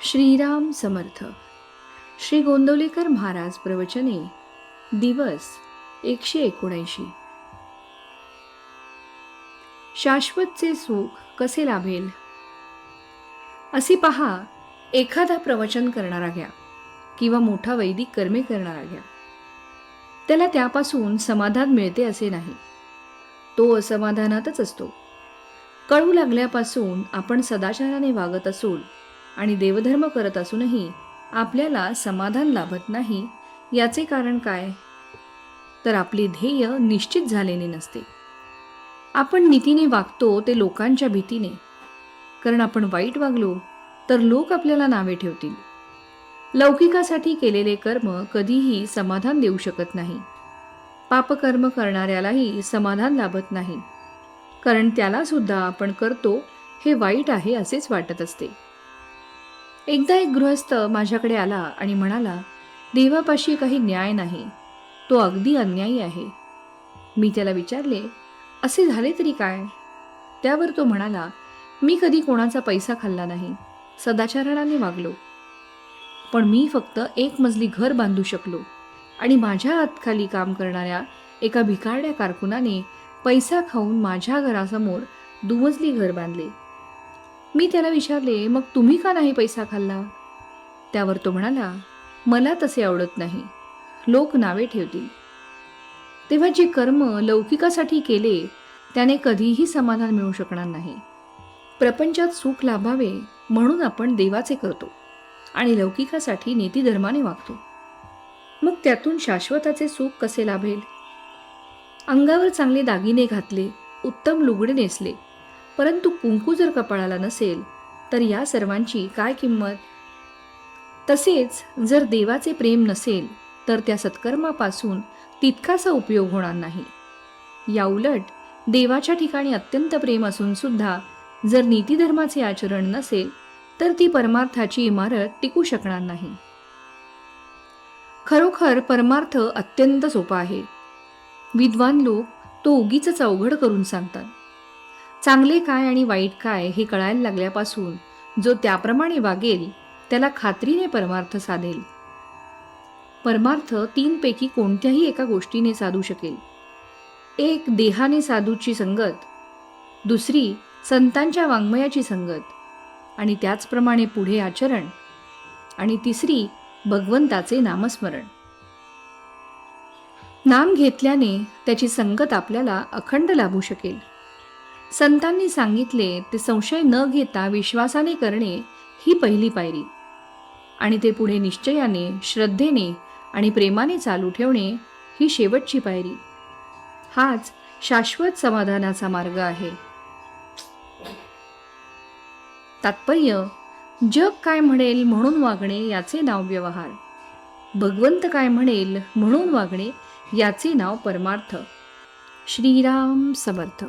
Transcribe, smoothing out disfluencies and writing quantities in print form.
श्रीराम समर्थ. श्री गोंदवलेकर महाराज प्रवचने. दिवस 179. शाश्वतचे सुख कसे लाभेल. असे पहा, एखादा प्रवचन करणारा घ्या किंवा मोठा वैदिक कर्मे करणारा घ्या, त्याला त्यापासून समाधान मिळते असे नाही. तो असमाधानातच असतो. कळू लागल्यापासून आपण सदाचाराने वागत असू आणि देवधर्म करत असूनही आपल्याला समाधान लाभत नाही. याचे कारण काय? तर आपले ध्येय निश्चित झालेले नसते. आपण नीतीने वागतो ते लोकांच्या भीतीने, कारण आपण वाईट वागलो तर लोक आपल्याला नावे ठेवतील. लौकिकासाठी केलेले कर्म कधीही समाधान देऊ शकत नाही. पापकर्म करणाऱ्यालाही समाधान लाभत नाही, कारण त्याला सुद्धा आपण करतो हे वाईट आहे असेच वाटत असते. एकदा एक गृहस्थ माझ्याकडे आला आणि म्हणाला, देवापाशी काही न्याय नाही, तो अगदी अन्यायी आहे. मी त्याला विचारले, असे झाले तरी काय? त्यावर तो म्हणाला, मी कधी कोणाचा पैसा खाल्ला नाही, सदाचाराने वागलो, पण मी फक्त एक मजली घर बांधू शकलो आणि माझ्या हातखाली काम करणाऱ्या एका भिकारड्या कारकुनाने पैसा खाऊन माझ्या घरासमोर दुमजली घर बांधले. मी त्याला विचारले, मग तुम्ही का नाही पैसा खाल्ला? त्यावर तो म्हणाला, मला तसे आवडत नाही, लोक नावे ठेवतील. तेव्हा जे कर्म लौकिकासाठी केले त्याने कधीही समाधान मिळू शकणार नाही. प्रपंचात सुख लाभावे म्हणून आपण देवाचे करतो आणि लौकिकासाठी नीतिधर्माने वागतो. मग त्यातून शाश्वताचे सुख कसे लाभेल? अंगावर चांगले दागिने घातले, उत्तम लुगडे नेसले, परंतु कुंकू जर कपाळाला नसेल तर या सर्वांची काय किंमत? तसेच जर देवाचे प्रेम नसेल तर त्या सत्कर्मापासून तितकासा उपयोग होणार नाही. याउलट देवाच्या ठिकाणी अत्यंत प्रेम असून सुद्धा जर नीतिधर्माचे आचरण नसेल तर ती परमार्थाची इमारत टिकू शकणार नाही. खरोखर परमार्थ अत्यंत सोपा आहे. विद्वान लोक तो उगीच अवघड करून सांगतात. चांगले काय आणि वाईट काय हे कळायला लागल्यापासून जो त्याप्रमाणे वागेल त्याला खात्रीने परमार्थ साधेल. परमार्थ 3 पैकी कोणत्याही एका गोष्टीने साधू शकेल. एक देहाने साधूची संगत, दुसरी संतांच्या वाङ्मयाची संगत आणि त्याचप्रमाणे पुढे आचरण, आणि तिसरी भगवंताचे नामस्मरण. नाम घेतल्याने त्याची संगत आपल्याला अखंड लाभू शकेल. संतांनी सांगितले ते संशय न घेता विश्वासाने करणे ही पहिली पायरी, आणि ते पुढे निश्चयाने, श्रद्धेने आणि प्रेमाने चालू ठेवणे ही शेवटची पायरी. हाच शाश्वत समाधानाचा मार्ग आहे. तात्पर्य, जग काय म्हणेल म्हणून वागणे याचे नाव व्यवहार, भगवंत काय म्हणेल म्हणून वागणे याचे नाव परमार्थ. श्रीराम समर्थ.